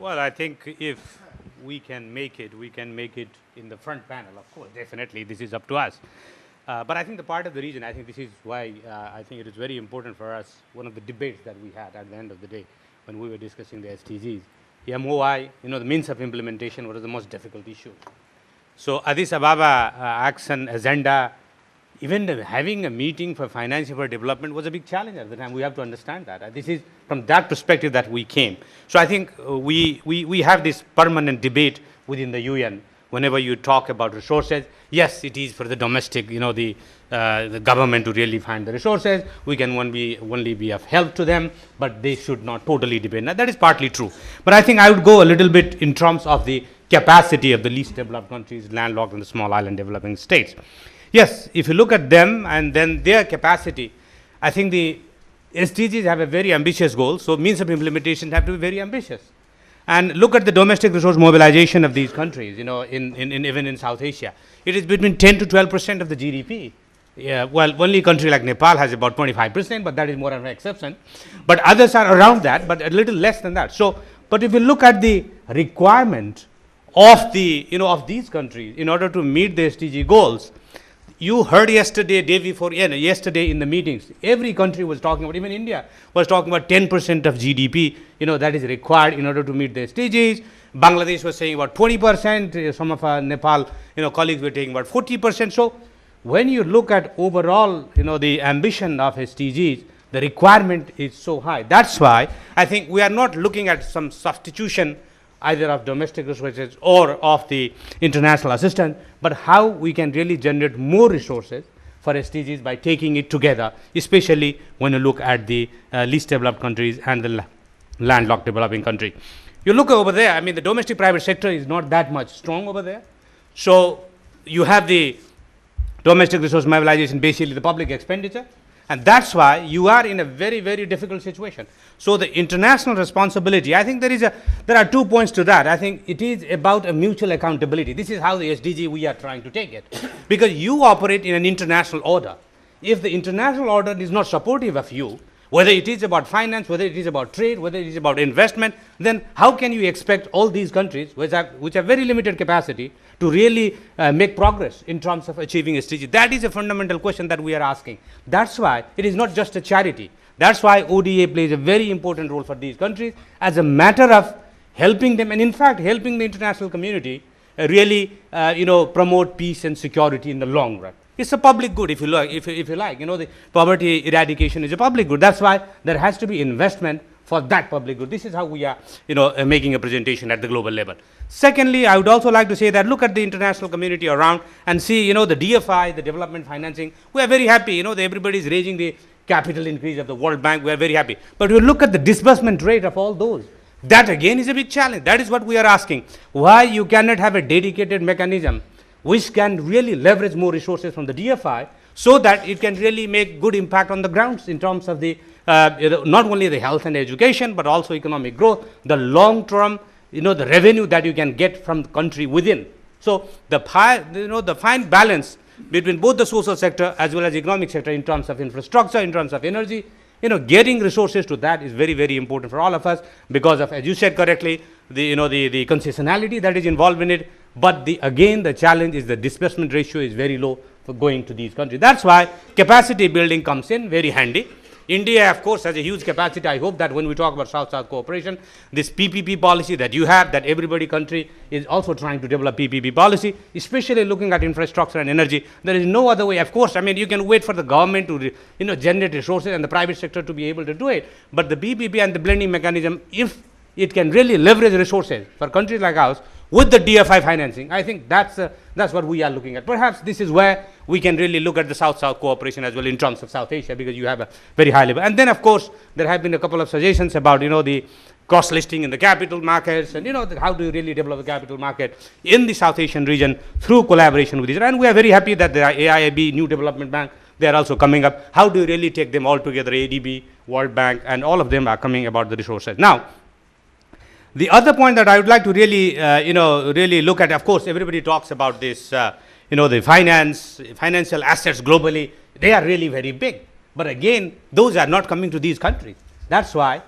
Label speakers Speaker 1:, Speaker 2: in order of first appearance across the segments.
Speaker 1: Well, I think if we can make it, we can make it in the front panel, of course, definitely. This is up to us. But I think the part of the reason, I think this is why I think it is very important for us, one of the debates that we had at the end of the day when we were discussing the SDGs. MOI, the means of implementation was the most difficult issue. So Addis Ababa action agenda, even having a meeting for financing for development was a big challenge at the time. We have to understand that. This is from that perspective that we came. So I think we have this permanent debate within the UN. Whenever you talk about resources, yes, it is for the domestic, the government to really find the resources. We can only be of help to them, but they should not totally depend. Now, that is partly true. But I think I would go a little bit in terms of the capacity of the least developed countries, landlocked and the small island developing states. Yes, if you look at them and then their capacity, I think the SDGs have a very ambitious goal, so means of implementation have to be very ambitious. And look at the domestic resource mobilization of these countries, even in South Asia. It is between 10 to 12% of the GDP. Yeah, well, only a country like Nepal has about 25%, but that is more of an exception. But others are around that, but a little less than that. So, but if you look at the requirement of these countries in order to meet the SDG goals, you heard yesterday in the meetings, every country was talking about, even India was talking about 10% of GDP, that is required in order to meet the SDGs. Bangladesh was saying about 20%, some of our Nepal, colleagues were taking about 40%. So when you look at overall, the ambition of SDGs, the requirement is so high. That's why I think we are not looking at some substitution either of domestic resources or of the international assistance, but how we can really generate more resources for SDGs by taking it together, especially when you look at the least developed countries and the landlocked developing country. You look over there, the domestic private sector is not that much strong over there. So you have the domestic resource mobilization, basically the public expenditure, and that's why you are in a very, very difficult situation. So the international responsibility, I think there are 2 points to that. I think it is about a mutual accountability. This is how the SDG we are trying to take it. Because you operate in an international order. If the international order is not supportive of you, whether it is about finance, whether it is about trade, whether it is about investment, then how can you expect all these countries, which have very limited capacity, to really make progress in terms of achieving SDG? That is a fundamental question that we are asking. That's why it is not just a charity. That's why ODA plays a very important role for these countries as a matter of helping them, and in fact helping the international community really promote peace and security in the long run. It's a public good, if you like. The poverty eradication is a public good. That's why there has to be investment for that public good. This is how we are, making a presentation at the global level. Secondly, I would also like to say that look at the international community around and see, the DFI, the development financing. We are very happy. Everybody is raising the capital increase of the World Bank. We are very happy. But you look at the disbursement rate of all those. That again is a big challenge. That is what we are asking. Why you cannot have a dedicated mechanism which can really leverage more resources from the DFI so that it can really make good impact on the grounds in terms of the not only the health and education, but also economic growth, the long term, the revenue that you can get from the country within. So the fine balance between both the social sector as well as economic sector in terms of infrastructure, in terms of energy, getting resources to that is very, very important for all of us because of, as you said correctly, the concessionality that is involved in it. But again, the challenge is the disbursement ratio is very low for going to these countries. That's why capacity building comes in very handy. India, of course, has a huge capacity. I hope that when we talk about South-South cooperation, this PPP policy that you have, that everybody country is also trying to develop PPP policy, especially looking at infrastructure and energy. There is no other way. Of course, you can wait for the government to generate resources and the private sector to be able to do it. But the PPP and the blending mechanism, if it can really leverage resources for countries like ours with the DFI financing, I think that's what we are looking at. Perhaps this is where we can really look at the South-South cooperation as well in terms of South Asia, because you have a very high level. And then, of course, there have been a couple of suggestions about, the cross-listing in the capital markets and, how do you really develop the capital market in the South Asian region through collaboration with Israel. And we are very happy that the AIIB, New Development Bank, they are also coming up. How do you really take them all together, ADB, World Bank, and all of them are coming about the resources. Now, the other point that I would like to really, really look at, of course, everybody talks about this, the financial assets globally, they are really very big. But again, those are not coming to these countries. That's why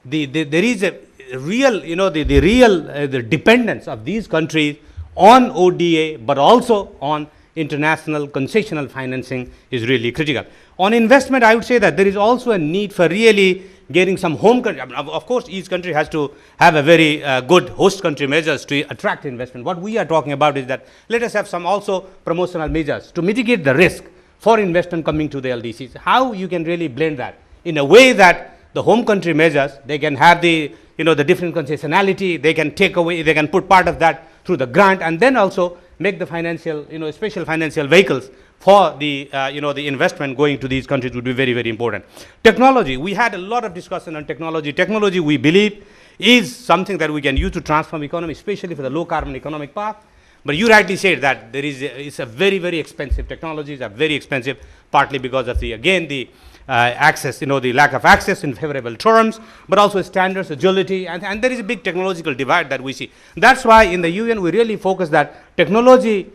Speaker 1: there is real, the dependence of these countries on ODA, but also on international concessional financing is really critical. On investment, I would say that there is also a need for really getting some home country. Of course, each country has to have a very good host country measures to attract investment. What we are talking about is that let us have some also promotional measures to mitigate the risk for investment coming to the LDCs. How you can really blend that in a way that the home country measures, they can have the, the different concessionality, they can take away, they can put part of that through the grant, and then also make the financial, special financial vehicles for the, the investment going to these countries would be very, very important. Technology, we had a lot of discussion on technology. Technology, we believe, is something that we can use to transform economy, especially for the low carbon economic path. But you rightly said that there is it's a very, very expensive. Technologies are very expensive, partly because of the, again, the access, the lack of access in favorable terms, but also standards, agility, and there is a big technological divide that we see. That's why in the UN we really focus that technology,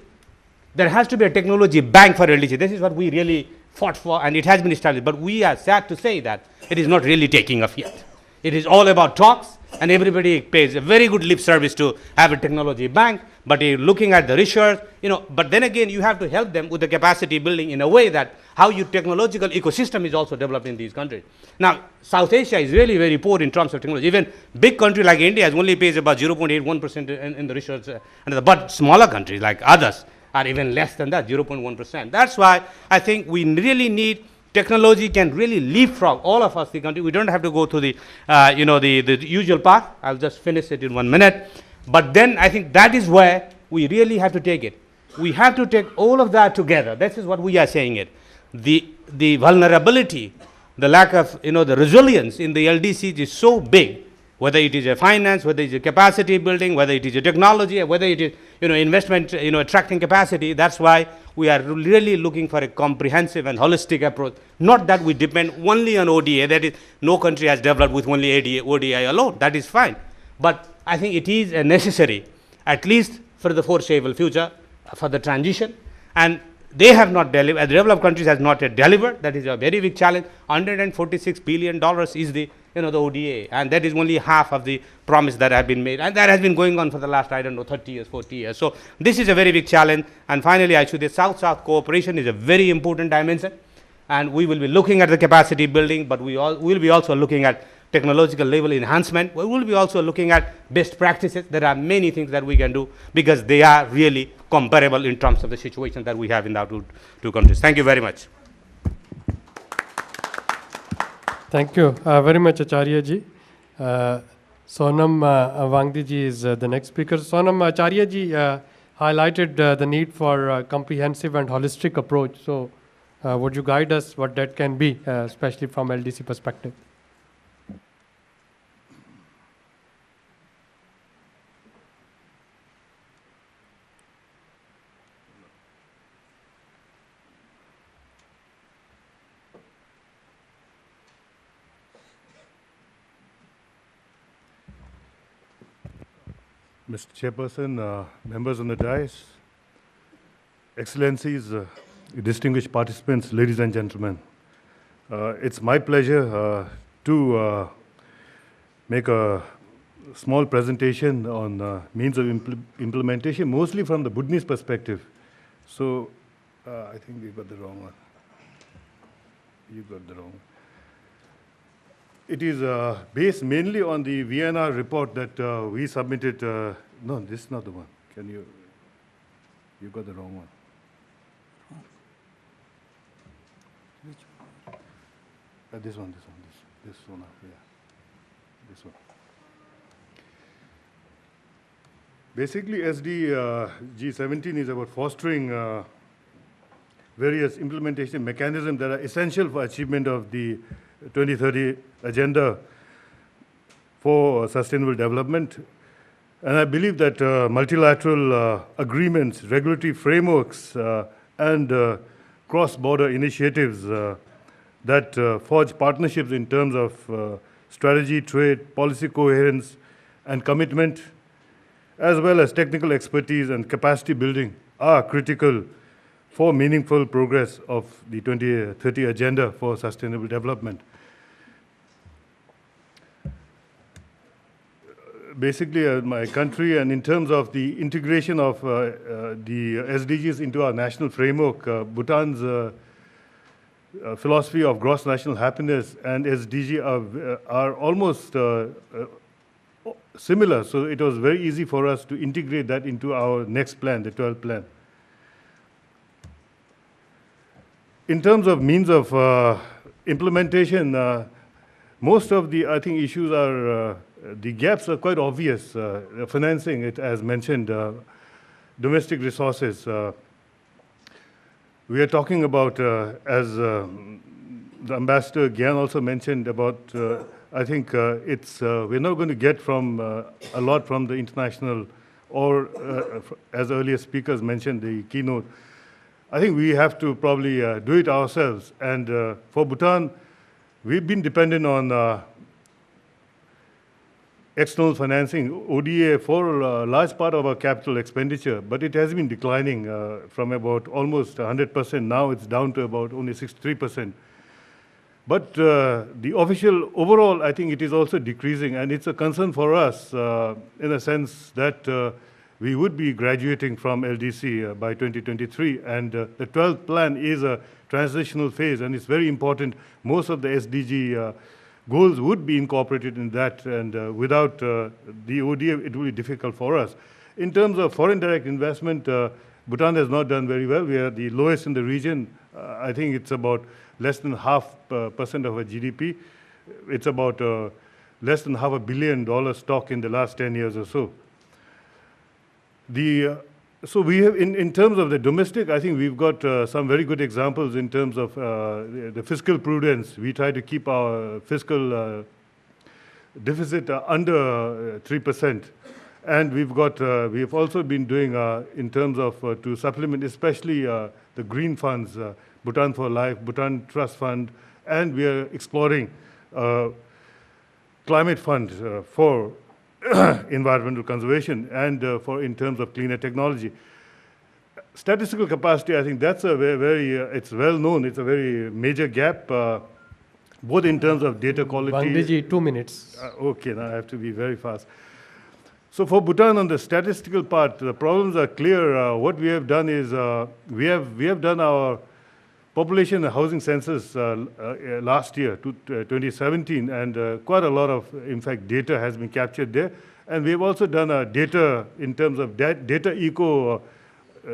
Speaker 1: there has to be a technology bank for LDC. This is what we really fought for, and it has been established. But we are sad to say that it is not really taking off yet. It is all about talks, and everybody pays a very good lip service to have a technology bank, but looking at the research, but then again, you have to help them with the capacity building in a way that how your technological ecosystem is also developed in these countries. Now, South Asia is really very poor in terms of technology. Even big country like India only pays about 0.81% in the research, but smaller countries like others are even less than that, 0.1%. That's why I think we really need technology can really leapfrog all of us, the country. We don't have to go through the, the usual path. I'll just finish it in 1 minute. But then I think that is where we really have to take it. We have to take all of that together. This is what we are saying it. The vulnerability, the lack of, the resilience in the LDCs is so big, whether it is a finance, whether it is a capacity building, whether it is a technology, or whether it is, investment, attracting capacity. That's why we are really looking for a comprehensive and holistic approach. Not that we depend only on ODA, that is, no country has developed with only ODA alone. That is fine. But I think it is necessary, at least for the foreseeable future, for the transition. And they have not delivered, the developed countries has not yet delivered. That is a very big challenge. $146 billion is the, the ODA, and that is only half of the promise that have been made, and that has been going on for the last, 30 years, 40 years. So this is a very big challenge. And finally, I should say South-South cooperation is a very important dimension, and we will be looking at the capacity building, but we will be also looking at technological level enhancement. We will be also looking at best practices. There are many things that we can do because they are really comparable in terms of the situation that we have in our two countries. Thank you very much.
Speaker 2: Thank you very much, Acharya ji. Sonam Wangdi ji is the next speaker. Sonam, Acharya ji highlighted the need for a comprehensive and holistic approach. So would you guide us what that can be, especially from LDC perspective?
Speaker 3: Mr. Chairperson, members on the dais, Excellencies, distinguished participants, ladies and gentlemen. It's my pleasure to make a small presentation on means of implementation, mostly from the Bhutanese perspective. So I think we got the wrong one. You got the wrong one. It is based mainly on the VNR report that we submitted. No, this is not the one. Can you got the wrong one. Which one? This one, yeah. This one. Basically, SDG 17 is about fostering various implementation mechanisms that are essential for achievement of the 2030 agenda for sustainable development. And I believe that multilateral agreements, regulatory frameworks, and cross-border initiatives that forge partnerships in terms of strategy, trade, policy coherence, and commitment, as well as technical expertise and capacity building are critical for meaningful progress of the 2030 agenda for sustainable development. basically my country, and in terms of the integration of the SDGs into our national framework, Bhutan's philosophy of gross national happiness and SDG are almost similar. So it was very easy for us to integrate that into our next plan, the 12th plan. In terms of means of implementation, most of the, I think, issues are, the gaps are quite obvious. Financing, it as mentioned, domestic resources. We are talking about, as the Ambassador Gyan also mentioned about, I think we're not going to get from a lot from the international or, as earlier speakers mentioned, the keynote. I think we have to probably do it ourselves. And for Bhutan, we've been dependent on external financing, ODA, for a large part of our capital expenditure, but it has been declining from about almost 100%. Now it's down to about only 63%. But the official, overall, I think it is also decreasing, and it's a concern for us in a sense that we would be graduating from LDC by 2023, and the 12th plan is a transitional phase, and it's very important. Most of the SDG goals would be incorporated in that, and without the ODA, it will be difficult for us. In terms of foreign direct investment, Bhutan has not done very well. We are the lowest in the region. I think it's about less than 0.5% of our GDP. It's about less than $500 million stock in the last 10 years or so. So we have, in terms of the domestic, I think we've got some very good examples in terms of the fiscal prudence. We try to keep our fiscal deficit under 3%. And we've also been doing in terms of to supplement, especially the green funds, Bhutan for Life, Bhutan Trust Fund, and we are exploring climate funds for environmental conservation and in terms of cleaner technology. Statistical capacity, I think that's a very, it's well known, it's a very major gap, both in terms of data quality.
Speaker 2: Wangdiji, 2 minutes.
Speaker 3: Okay, now I have to be very fast. So for Bhutan, on the statistical part, the problems are clear. What we have done is we have done our population and housing census last year, 2017, and quite a lot of, in fact, data has been captured there. And we've also done data in terms of data eco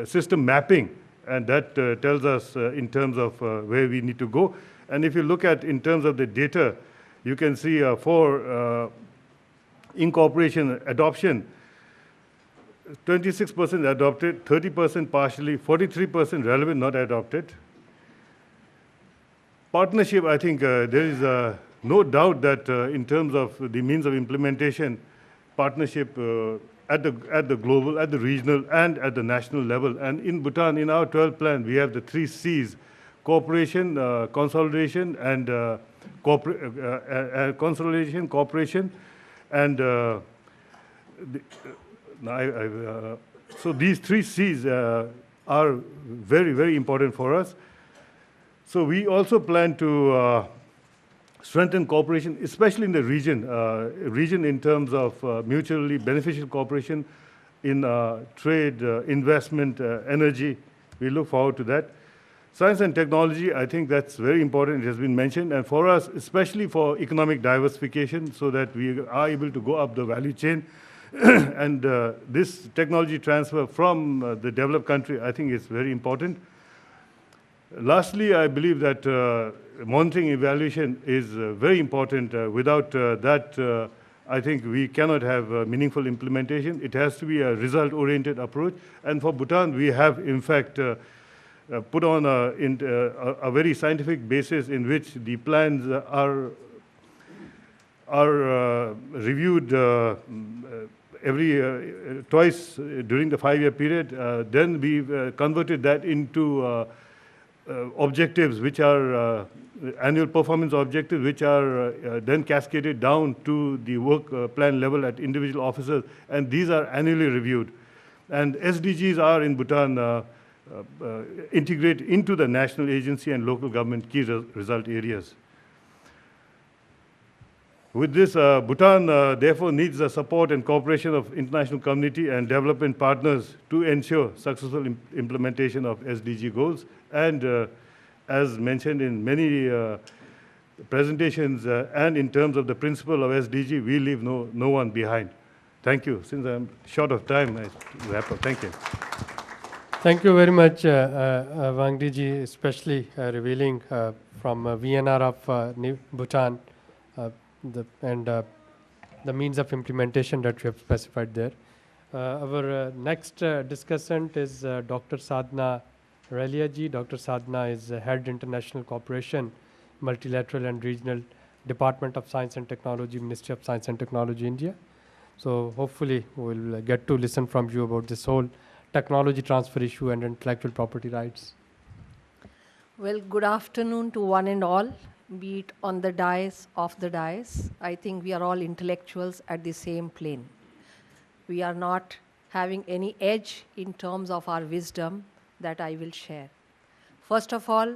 Speaker 3: system mapping, and that tells us in terms of where we need to go. And if you look at in terms of the data, you can see for incorporation adoption, 26% adopted, 30% partially, 43% relevant, not adopted. Partnership, I think there is no doubt that in terms of the means of implementation, partnership at the global, at the regional, and at the national level. And in Bhutan, in our 12th plan, we have the 3 C's: cooperation, consolidation, and consolidation, cooperation, and so these 3 C's are very, very important for us. So we also plan to strengthen cooperation, especially in the region in terms of mutually beneficial cooperation in trade, investment, energy. We look forward to that. Science and technology, I think that's very important. It has been mentioned. And for us, especially for economic diversification, so that we are able to go up the value chain. And this technology transfer from the developed country, I think is very important. Lastly, I believe that monitoring evaluation is very important. Without that, I think we cannot have meaningful implementation. It has to be a result-oriented approach. And for Bhutan, we have, in fact, put on a very scientific basis in which the plans are reviewed twice during the 5-year period. Then we've converted that into objectives, which are annual performance objectives, which are then cascaded down to the work plan level at individual officers, and these are annually reviewed. And SDGs are in Bhutan integrate into the national agency and local government key result areas. With this, Bhutan therefore needs the support and cooperation of international community and development partners to ensure successful implementation of SDG goals. And as mentioned in many presentations and in terms of the principle of SDG, we leave no one behind. Thank you. Since I'm short of time, I wrap up. Thank you.
Speaker 2: Thank you very much, Wangdi ji, especially revealing from VNR of Bhutan the means of implementation that you have specified there. Our next discussant is Dr. Sadhna Relia ji. Dr. Sadhna is Head International Cooperation, Multilateral and Regional Department of Science and Technology, Ministry of Science and Technology, India. So hopefully we'll get to listen from you about this whole technology transfer issue and intellectual property rights.
Speaker 4: Well, good afternoon to one and all, be it on the dais, off the dais. I think we are all intellectuals at the same plane. We are not having any edge in terms of our wisdom that I will share. First of all,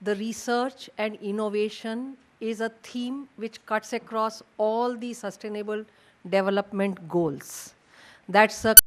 Speaker 4: the research and innovation is a theme which cuts across all the sustainable development goals. That's a